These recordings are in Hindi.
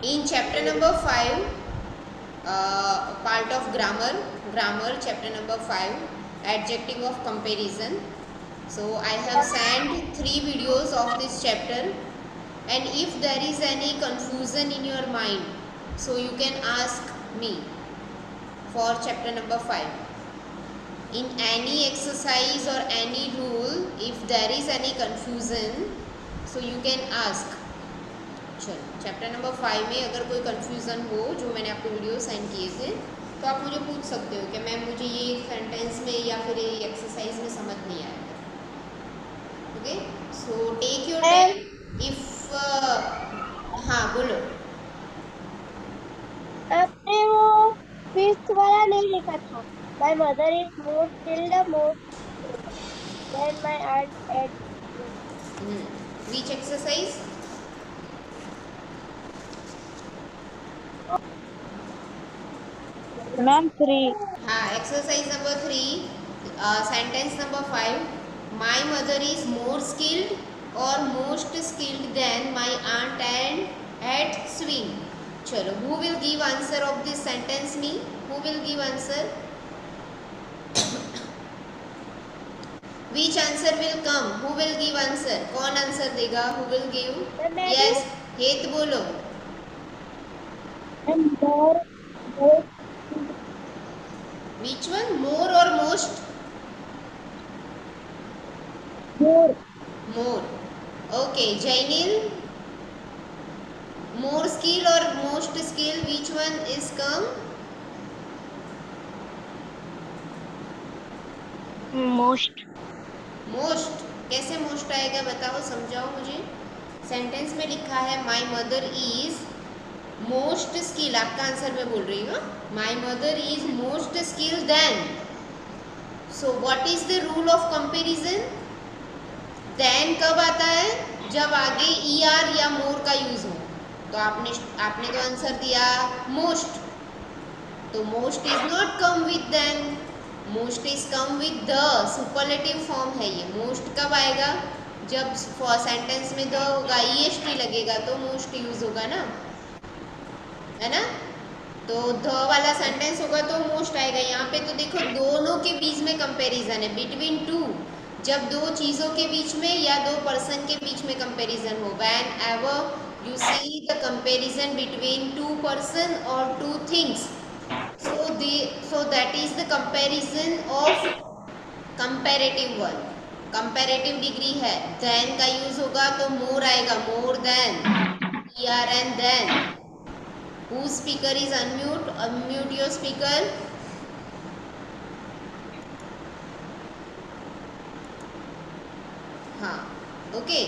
In chapter number 5, part of grammar chapter number 5, adjective of comparison. So I have sent 3 videos of this chapter, and if there is any confusion in your mind, so you can ask me for chapter number 5. In any exercise or any rule, if there is any confusion, so you can ask. चलो चैप्टर नंबर 5 में अगर कोई कन्फ्यूज़न हो, जो मैंने आपको वीडियो सेंड किए थे, तो आप मुझे पूछ सकते हो कि मैम मुझे ये सेंटेंस में या फिर ये एक्सरसाइज में समझ नहीं आया। Okay, so take your time. If हाँ बोलो। आपने वो फिफ्थ वाला नहीं लिखा था। My mother is more skilled more than my aunt at which exercise? Ma'am 3। हाँ, exercise number 3, sentence number 5, my mother is more skilled और most skilled than my aunt and at swing. चलो, who will give answer of this sentence? Me, who will give answer? Which answer will come? Who will give answer? कौन आंसर देगा? Who will give? Yes, Het बोलो। विच वन, मोर और most? More. Okay, Jainil, more skill और most skill, which one is come? Most. Most. कैसे मोस्ट आएगा बताओ, समझाओ मुझे। सेंटेंस में लिखा है my mother is most skill, आपका आंसर मैं बोल रही हूँ, my mother is most skill then. So what is the rule of comparison? Then कब आता है? जब आगे er या मोर का यूज हो। तो आपने तो आंसर दिया मोस्ट, तो most is not come with then, most is come with the, superlative form है ये। मोस्ट कब आएगा? जब सेंटेंस में द होगा, est लगेगा तो मोस्ट यूज होगा ना, है ना। तो द वाला सेंटेंस होगा तो मोस्ट आएगा। यहाँ पे तो देखो दोनों के बीच में कंपैरिजन है, बिटवीन टू। जब दो चीज़ों के बीच में या दो पर्सन के बीच में कंपैरिजन हो, whenever you see the comparison between two person और two things, so that is the comparison of comparative one। Comparative degree है, देन का यूज होगा तो मोर आएगा, more than, er and then। Whose speaker is unmute? Unmute your speaker. हाँ, okay.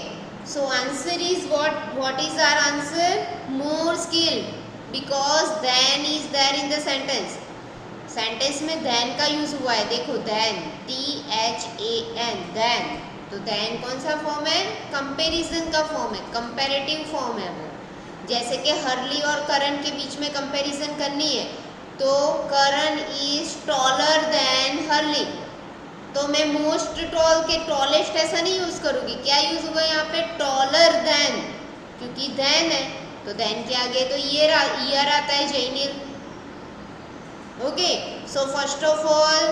So answer is what? What is our answer? More skilled, because than is there in the sentence। Sentence में देन का यूज हुआ है, देखो देन, THAN, देन। तो देन कौन सा फॉर्म है? कंपैरिजन का फॉर्म है, कंपैरेटिव फॉर्म है वो। जैसे कि हरली और करण के बीच में कंपैरिजन करनी है, तो करण इज टॉलर देन हरली, तो मैं मोस्ट टॉल के टॉलेस्ट ऐसा नहीं यूज करूँगी। क्या यूज होगा यहाँ पे? टॉलर देन, क्योंकि देन है तो देन के आगे तो ईयर आता है, Jainil. Okay, so first of all,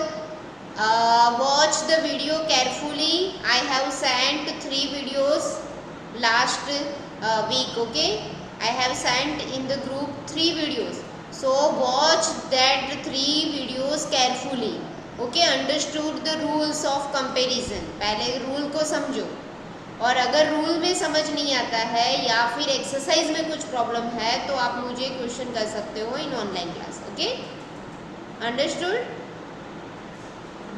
watch the video carefully. I have sent 3 videos last week. Okay, I have sent in the group 3 videos, so watch that 3 videos carefully. Okay, understood the rules of comparison? पहले रूल को समझो, और अगर रूल में समझ नहीं आता है या फिर एक्सरसाइज में कुछ प्रॉब्लम है तो आप मुझे क्वेश्चन कर सकते हो in online class. Okay, understood?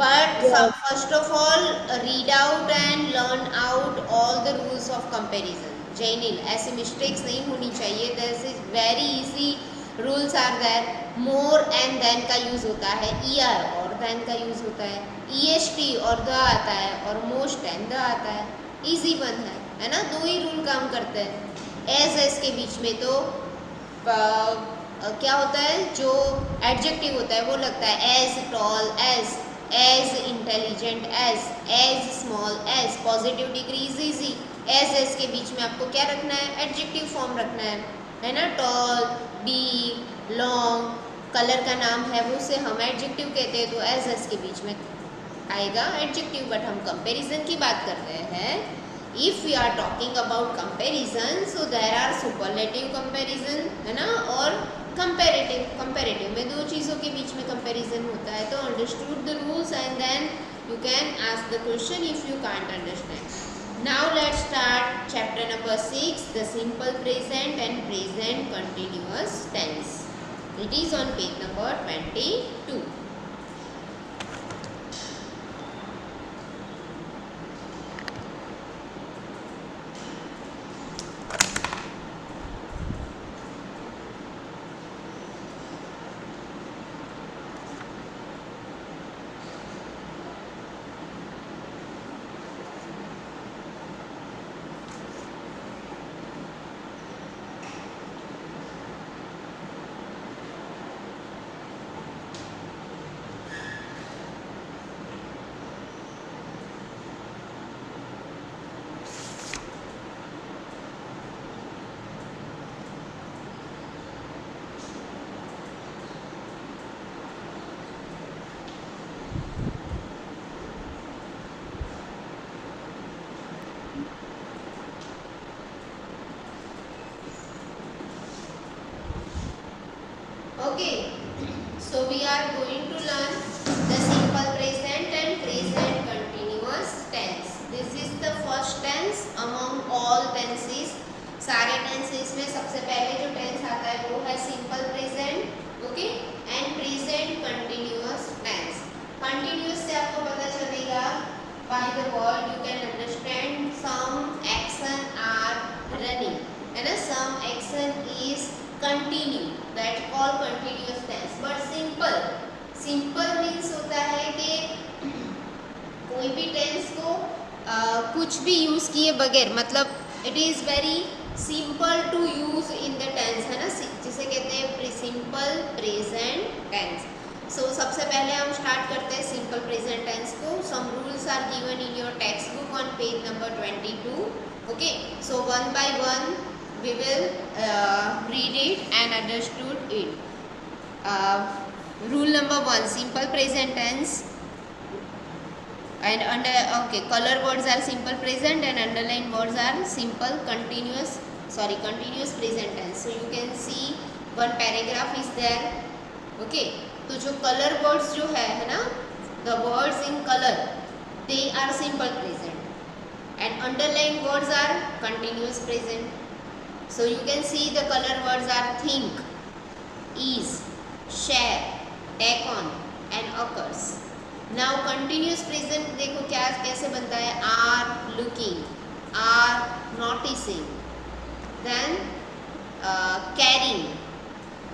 But first of all, read out and learn out all the rules of comparison। Jainil, ऐसे मिस्टेक्स नहीं होनी चाहिए। This is very easy, rules are there. More and then का यूज होता है, er और देन का यूज होता है, est और द आता है, और मोस्ट एंड द आता है। इजी वन है ना, दो ही रूल काम करते हैं। एस के बीच में तो क्या होता है, जो एडजेक्टिव होता है वो लगता है as tall, as intelligent, as small, as positive degree is easy. As के बीच में आपको क्या रखना है? एडजेक्टिव फॉर्म रखना है। है ना, टॉल, बिग, लॉन्ग, कलर का नाम है वो से हम एडजेक्टिव कहते हैं, तो एस के बीच में आएगा एडजेक्टिव। बट हम कंपैरिजन की बात कर रहे हैं। If we are talking about comparison, so there are superlative comparison, है ना, और कंपैरेटिव। कंपैरेटिव में दो चीज़ों के बीच में कंपैरिजन होता है। तो understood the rules and then you can ask the question if you can't understand. Now let's start chapter number 6, the simple present and present continuous tense. It is on page number 22. Okay, so we are going to learn the simple present and present continuous tense. This is the first tense among all tenses. सारे tenses में सबसे पहले जो tense आता है वो है simple present, okay, and present continuous tense. Continuous से आपको पता चलेगा by the word you can understand some action are running, है ना, some action is continue, that call continuous tense. but simple means होता है कि कोई भी टेंस को कुछ भी यूज किए बगैर, मतलब it is very simple to use in the tense, है ना, जिसे कहते हैं सिंपल प्रेजेंट टेंस. सो सबसे पहले हम स्टार्ट करते हैं सिंपल प्रेजेंट टेंस को. Some rules are given in your text book on page number 22. Okay, so one by one we will read it and understood it. Rule number 1, simple present tense and color words are simple present and underline words are simple continuous present tense. So you can see one paragraph is there. Okay, तो जो color words जो है ना, the words in color they are simple present and underline words are continuous present. So you can see the color words are think, is, share, take on and occurs. Now continuous present देखो क्या कैसे बनता है, are looking, are noticing, then carrying,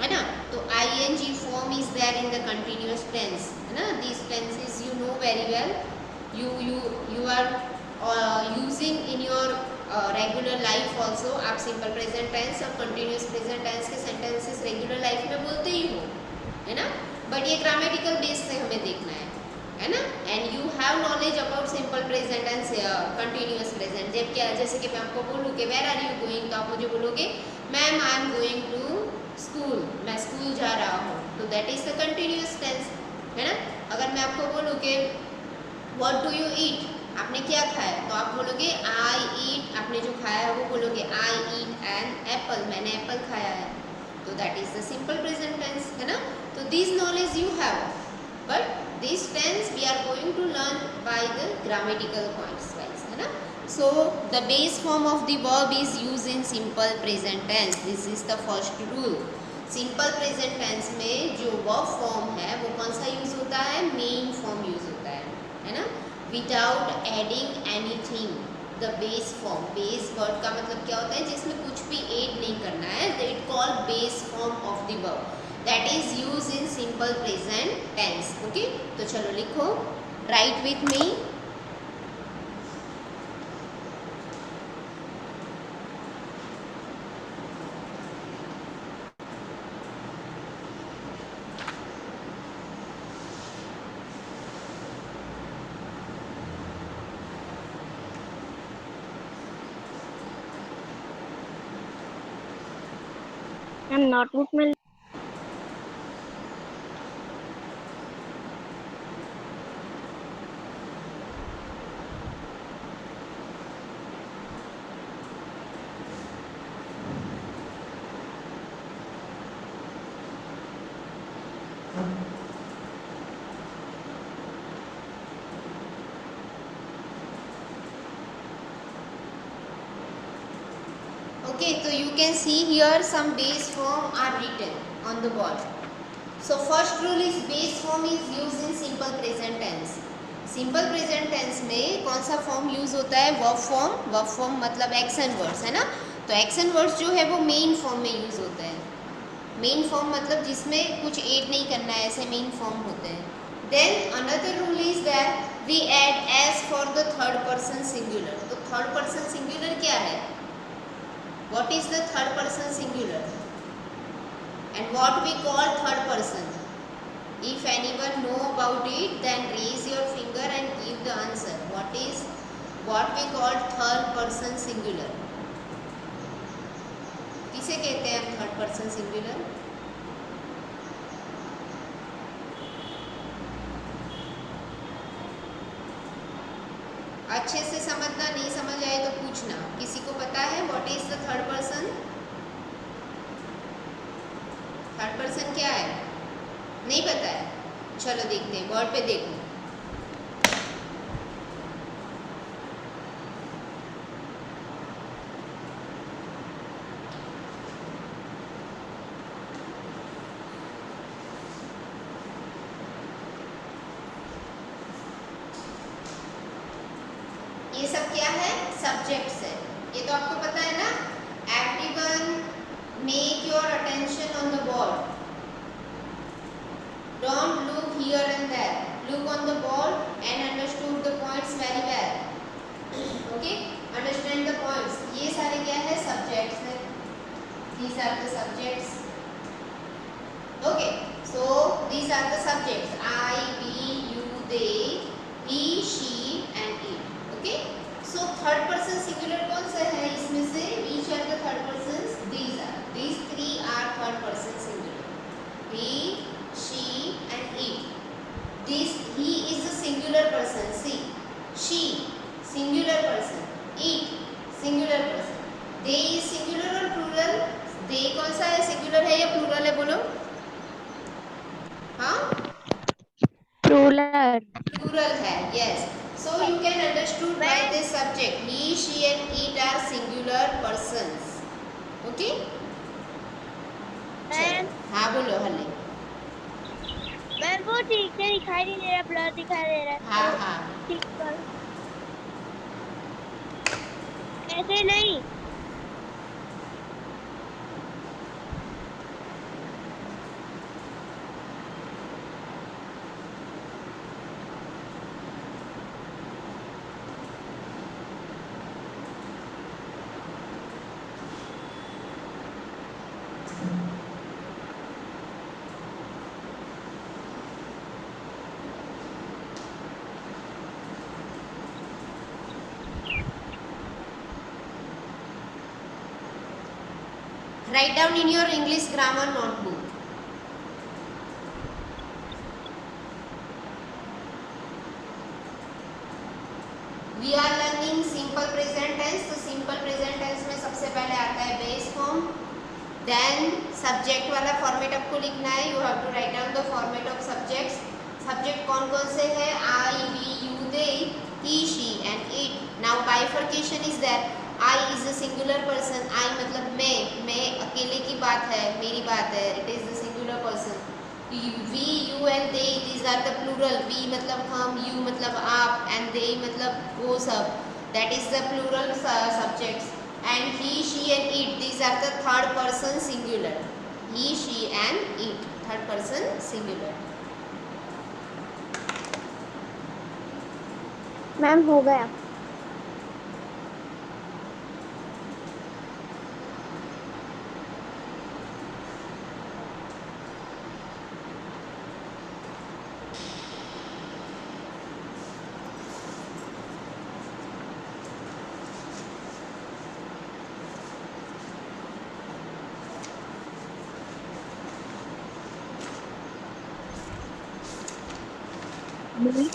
है ना. तो ing form is there in the continuous tense, है ना. These tenses you know very well. You are using in your regular life also. आप सिंपल प्रेजेंट टेंस और कंटिन्यूस प्रेजेंट टेंस के सेंटेंसेस रेगुलर लाइफ में बोलते ही हो, है ना. बट ये ग्रामेटिकल बेस से हमें देखना है ना. And you have knowledge about simple present and continuous present. जब क्या, जैसे कि मैं आपको बोलूँ कि वेयर आर यू गोइंग, तो आप मुझे बोलोगे ma'am I am going to school, मैं स्कूल जा रहा हूँ, तो that is the continuous tense, है ना. अगर मैं आपको बोलूँ कि व्हाट डू यू ईट, आपने क्या खाया, तो आप बोलोगे आई ईट, आपने जो खाया है वो बोलोगे आई ईट एन एप्पल, मैंने एप्पल खाया है, तो that is the simple present tense, है ना. तो this knowledge you have, but this tense we are going to learn by the grammatical points wise, है ना. So the base form of the verb is use in simple present tense. This is the first rule. Simple present tense में जो वर्ब फॉर्म है वो कौन सा यूज होता है, मेन फॉर्म यूज होता है ना. Without adding anything, the base form. base word का मतलब क्या होता है, जिसमें कुछ भी ऐड नहीं करना है. It called base form of the verb that is used in simple present tense. Okay, तो चलो लिखो, write with me. Ma'am notebook में Okay, so you can see here some base form are written on the board. So first rule is base form is used in simple present tense. Simple present tense में कौन सा फॉर्म यूज होता है? वर्ब फॉर्म मतलब एक्शन वर्ड्स है ना, तो एक्शन वर्ड्स जो है वो मेन फॉर्म में यूज होता है. मेन फॉर्म मतलब जिसमें कुछ ऐड नहीं करना है, ऐसे मेन फॉर्म होते हैं. Then another rule is that we add S for the third person singular. तो थर्ड पर्सन सिंगुलर क्या है? What is the third person singular? And what we call third person? If anyone know about it, then raise your finger and give the answer. What we call third person singular? किसे कहते हैं हम third person singular? अच्छे से समझना, नहीं समझ आए तो पूछना. किसी को पता है what is the third person? Third person क्या है? नहीं पता है? चलो देखते हैं, बोर्ड पे देखो. ये सब क्या है? सब्जेक्ट्स है. ये तो आपको पता है ना. Everyone make your attention on the board. Don't look here and there. Look on the board and understood the points very well. Okay, understand the points. ये सारे क्या है? सब्जेक्ट्स है. These are the subjects. Okay, so these are the subjects. I, we, you, they, he, she and it. Okay, so third person singular कौन सा है इसमें से? Which are the third persons? These three are third person singular. He, she and it. This he is the singular person. See, she singular person, it singular person. They is singular और प्लूरल? दे कौन सा है? सिंगुलर है या प्लूरल है? बोलो. हाँ, प्लूरल है. Yes. So you can understood by this subject. He, she and it are singular persons. Okay? Ma'am हाँ बोलो हले. मैम वो ठीक से दिखाई नहीं दे रहा, ब्लर दिखाई दे रहा है. हाँ तो हाँ. ठीक कर. ऐसे नहीं. Write down in your English grammar notebook. We are learning simple present tense. तो simple present tense में सबसे पहले आता है base form. Then subject वाला format आपको लिखना है. You have to write down the format of subjects. Subject कौन कौन से हैं? I, we, you, they, he, she and it. Now bifurcation is there. I is a singular person. I मतलब मैं अकेले की बात है, मेरी बात है. It is the singular person. We, you and they, these are the plural. We मतलब हम, you मतलब आप and they मतलब वो सब. That is the plural subjects. And he, she and it, these are the third person singular. He, she and it, third person singular. Ma'am हो गया. Me.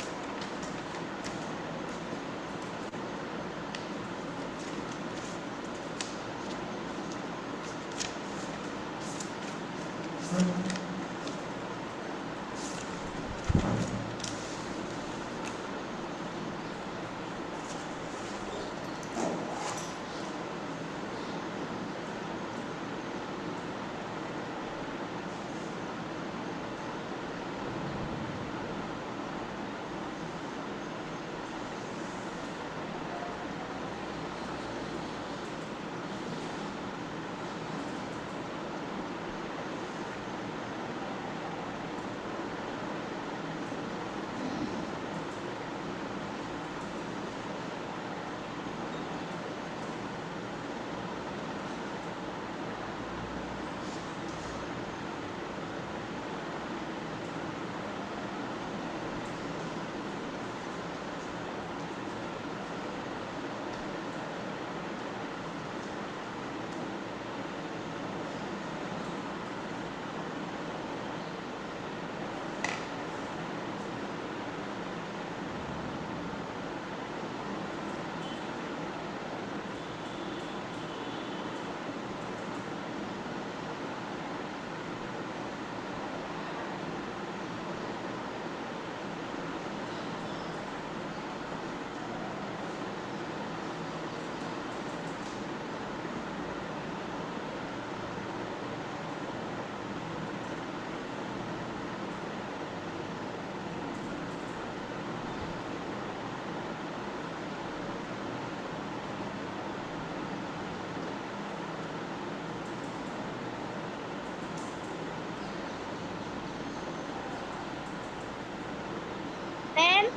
Ma'am.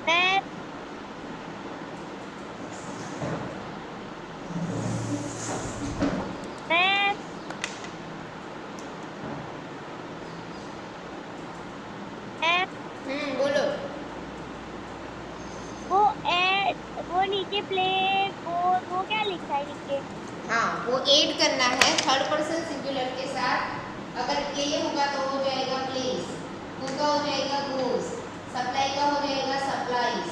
Ma'am. Ma'am. Ma'am. बोलो। वो नीचे प्ले वो क्या लिखा है नीचे? हाँ, वो ऐड करना है थर्ड पर्सन सिंगुलर के साथ। अगर प्ले होगा तो हो जाएगा प्लेस, गो का हो जाएगा गोस, सप्लाई का हो जाएगा supplies,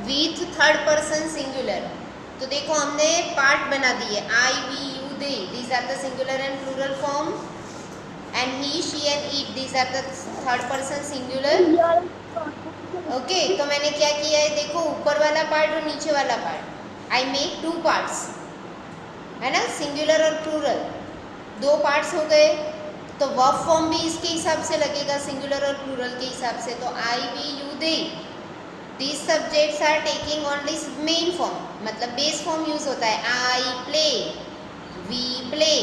with third person singular. तो देखो हमने पार्ट बना दिए, I we you they, these are the singular and plural form, and he she and it, these are the third person singular. Okay, तो मैंने क्या किया है, देखो ऊपर वाला पार्ट और नीचे वाला part, I make two parts, है ना, सिंगुलर और प्लूरल, दो पार्ट्स हो गए। तो वर्ब फॉर्म भी इसके हिसाब से लगेगा, सिंगुलर और प्लूरल के हिसाब से। तो I we you they, these subjects are taking only main form, मतलब बेस फॉर्म यूज होता है। I play, we play,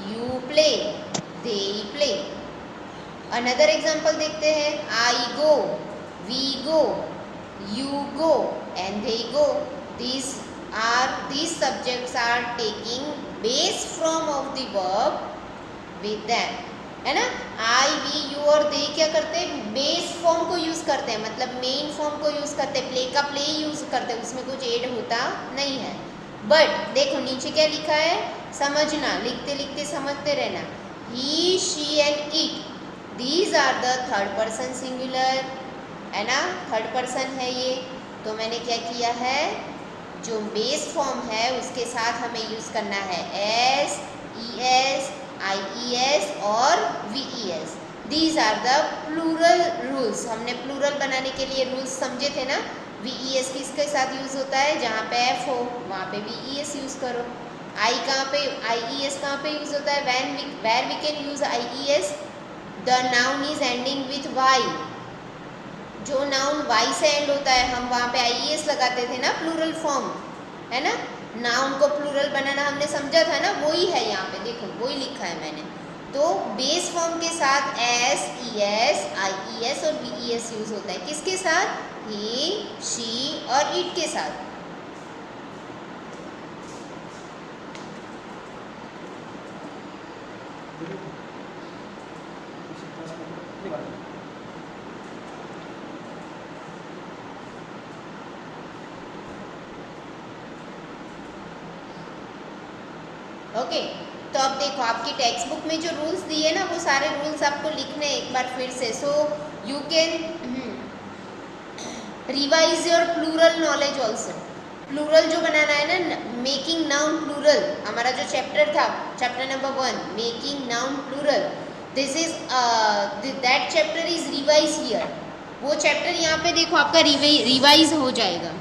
you play, they play. Another example देखते हैं, I go, we go, you go and they go. These subjects are taking base form of the verb with them, है ना। आई वी यू और दे क्या करते हैं, बेस फॉर्म को यूज करते हैं, मतलब मेन फॉर्म को यूज करते हैं, प्ले का प्ले यूज करते हैं, उसमें कुछ ऐड होता नहीं है। बट देखो नीचे क्या लिखा है, समझना, लिखते लिखते समझते रहना। He she and it, these are the third person singular, है ना, थर्ड पर्सन है ये। तो मैंने क्या किया है, जो बेस फॉर्म है उसके साथ हमें यूज करना है S, E S, I E S और V E S. These are the plural rules. हमने प्लूरल बनाने के लिए रूल्स समझे थे ना। वी ई एस किसके साथ यूज होता है, जहाँ पे एफ हो वहाँ पे वी ई एस यूज करो। आई कहाँ पे, आई ई एस कहाँ पे यूज होता है, where we can use I E S, the noun is ending with Y. जो नाउन वाई से एंड होता है हम वहाँ पे आई ई एस लगाते थे ना, प्लूरल फॉर्म, है ना। नाउन को प्लूरल बनाना हमने समझा था ना, वही है यहाँ पे, देखो वही लिखा है मैंने। तो बेस फॉर्म के साथ S, E S, I E S और वी ई एस यूज होता है। किसके साथ, ही, शी और इट के साथ। ओके, तो अब देखो आपकी टेक्स्ट बुक में जो रूल्स दिए ना वो सारे रूल्स आपको लिखने हैं एक बार फिर से, so you can revise your plural knowledge also. Plural जो बनाना है ना, मेकिंग नाउन प्लूरल, हमारा जो चैप्टर था, chapter number 1 making noun plural, this is that chapter is revise here. वो चैप्टर यहाँ पे देखो आपका रिवाइज हो जाएगा,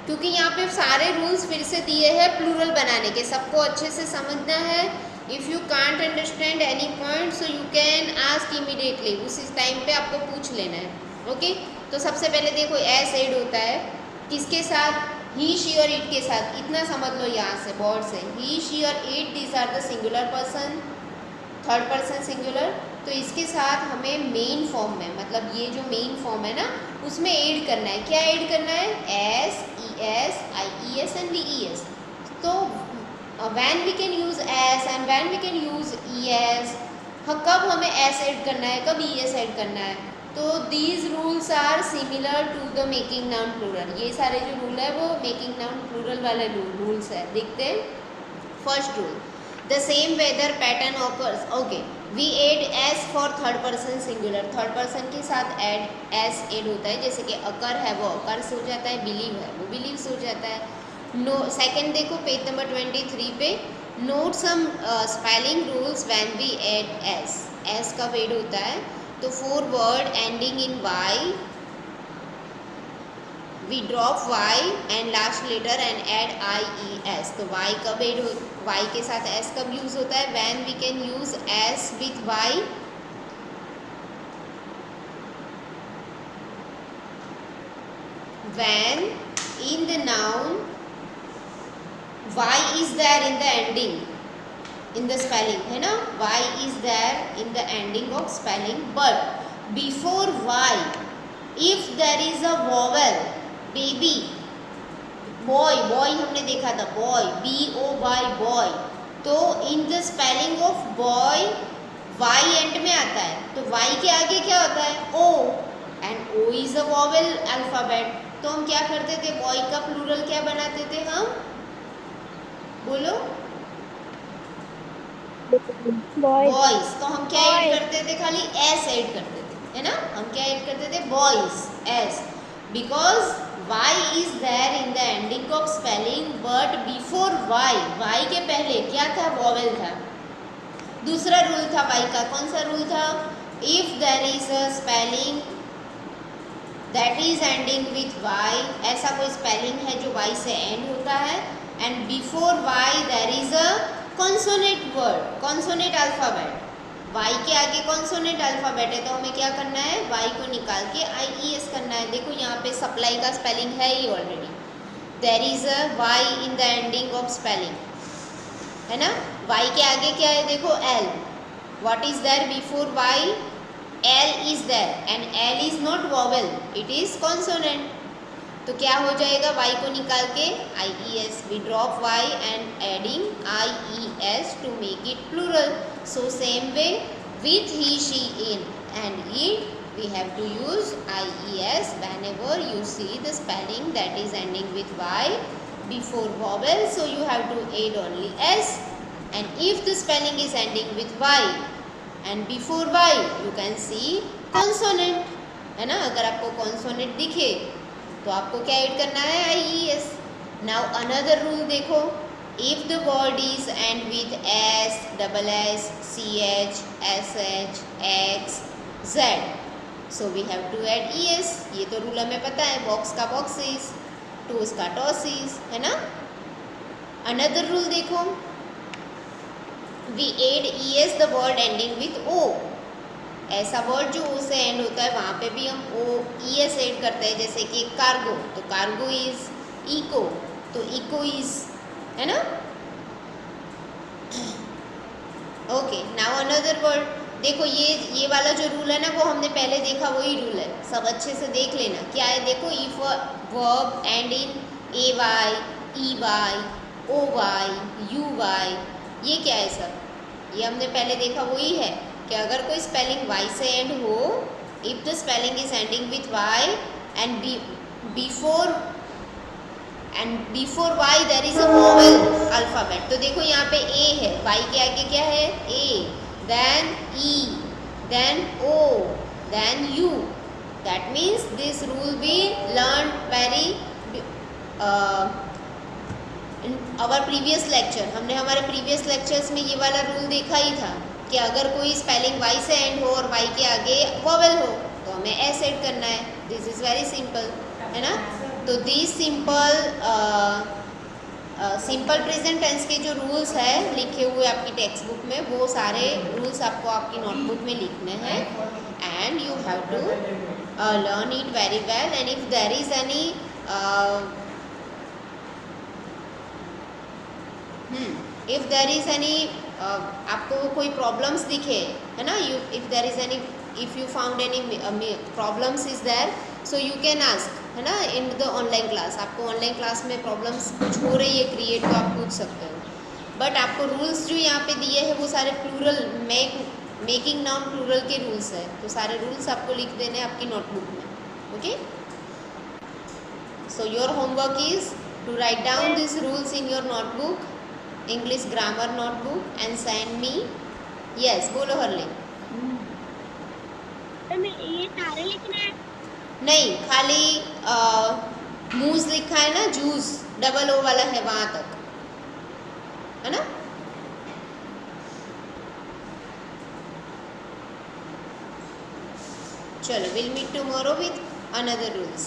क्योंकि यहाँ पे सारे रूल्स फिर से दिए हैं प्लूरल बनाने के, सबको अच्छे से समझना है। If you can't understand any point so you can ask immediately, उसी टाइम पे आपको पूछ लेना है। ओके, तो सबसे पहले देखो एस एड होता है किसके साथ, ही शी और इट के साथ, इतना समझ लो यहाँ से बोर्ड से, ही शी और it this are the singular person, third person singular. तो इसके साथ हमें मेन फॉर्म में, मतलब ये जो मेन फॉर्म है ना उसमें ऐड करना है, क्या ऐड करना है, S E S I E S and V E S. तो when we can use S and when we can use E S, कब हमें एस ऐड करना है, कब ई एस ऐड करना है। तो these rules are similar to the making noun plural, ये सारे जो रूल है वो मेकिंग नाउन प्लूरल वाले रूल्स है। देखते हैं first rule, the same weather pattern occurs. Okay, we add S for third person singular, third person के साथ एड एस एड होता है, जैसे कि अकर है वो अकर्स हो जाता है, बिलीव है वो बिलीव्स हो जाता है। नो सेकंड देखो पेज नंबर 23 पे, note some spelling rules when we add S, S कब एड होता है, तो 4 word ending in Y, we drop y and last letter and add I E S. तो y कब एड हो, y के साथ s कब यूज होता है, when we can use s with y, when in the noun y is there in the ending, in the spelling है ना, y is there in the ending of spelling, but before y if there is a vowel, baby, boy, boy हमने देखा था बॉय, BOY बॉय, तो in the spelling of boy Y end में आता है, तो वाई के आगे क्या होता है, O, and O is a vowel alphabet. तो हम क्या करते थे, बॉय का प्लूरल क्या बनाते थे हम, बोलो, बॉयज। तो हम क्या ऐड करते थे, खाली S ऐड करते थे, है ना, हम क्या ऐड करते थे, boys S, because y is there in the ending of spelling, but before y के पहले क्या था, vowel था। दूसरा रूल था y का, कौन सा रूल था, if there is a spelling that is ending with y, ऐसा कोई स्पेलिंग है जो y से एंड होता है, and before y there is a consonant word, consonant alphabet, y के आगे कॉन्सोनेंट अल्फ़ाबेट है, तो हमें क्या करना है, y को निकाल के IES करना है। देखो यहाँ पे सप्लाई का स्पेलिंग है ही already, there is a y in the ending of spelling, है ना, y के आगे क्या है, देखो L, what is there before y, L is there and L is not vowel, it is consonant. तो क्या हो जाएगा, y को निकाल के IES, we drop y and adding IES to make it plural. So same way with he, she, in and it, we have to use IES whenever you see the spelling that is ending with Y before vowel, so you have to add only S, and if the spelling is ending with Y and before Y you can see consonant, है ना, अगर आपको consonant दिखे तो आपको क्या ऐड करना है, IES। Now another rule देखो, if the word is end with S, double S, CH, SH, X, Z, so we have to add ES। ये तो रूल हमें पता है, बॉक्स का बॉक्सिस, टोस का टॉसिस, है ना। अनदर रूल देखो, we add ES the word ending with O, ऐसा वर्ड जो O से एंड होता है वहाँ पे भी हम ES ऐड करते हैं, जैसे कि कार्गो, तो कार्गो इज, इको तो इको इज, है ना। ओके, नाउ अनदर वर्ड देखो, ये वाला जो रूल है ना वो हमने पहले देखा, वही रूल है, सब अच्छे से देख लेना क्या है। देखो, if verb and in AY, EY, OY, UY, ये क्या है सब, ये हमने पहले देखा, वही है कि अगर कोई स्पेलिंग Y से एंड हो, if the spelling is ending with Y and before and before why there is a vowel alphabet. तो देखो यहाँ पे ए है, वाई के आगे क्या है, A, then E, then O, then U. That means this rule be learn very in our previous lecture. हमने हमारे प्रीवियस लेक्चर्स में ये वाला रूल देखा ही था कि अगर कोई स्पेलिंग वाई से एंड हो और वाई के आगे वोवेल हो तो हमें एस ऐड करना है। दिस इज़ वेरी सिंपल, है ना। तो दिस सिंपल प्रेजेंट टेंस के जो रूल्स है लिखे हुए आपकी टेक्स्ट बुक में, वो सारे रूल्स आपको आपकी नोटबुक में लिखने हैं and you have to learn it very well. And if there is any if there is any आपको कोई प्रॉब्लम्स दिखे, है ना, you if there is any, if you found any problems is there, so you can ask, है ना, इन द ऑनलाइन क्लास। आपको ऑनलाइन क्लास में प्रॉब्लम्स कुछ हो रही है क्रिएट, तो आप पूछ सकते हो। बट आपको रूल्स जो यहाँ पे दिए हैं वो सारे प्लूरल, मेकिंग नाउन प्लूरल के रूल्स है, तो सारे रूल्स आपको लिख देने हैं आपकी नोटबुक में। Okay, so your homework is to write down this rules in your notebook, English grammar notebook, and send me. Yes, बोलो हरले। ये सारे लिखना है? नहीं, खाली मूज लिखा है ना, जूस डबल ओ वाला है वहां तक, है ना। चलो, will meet tomorrow with another rules.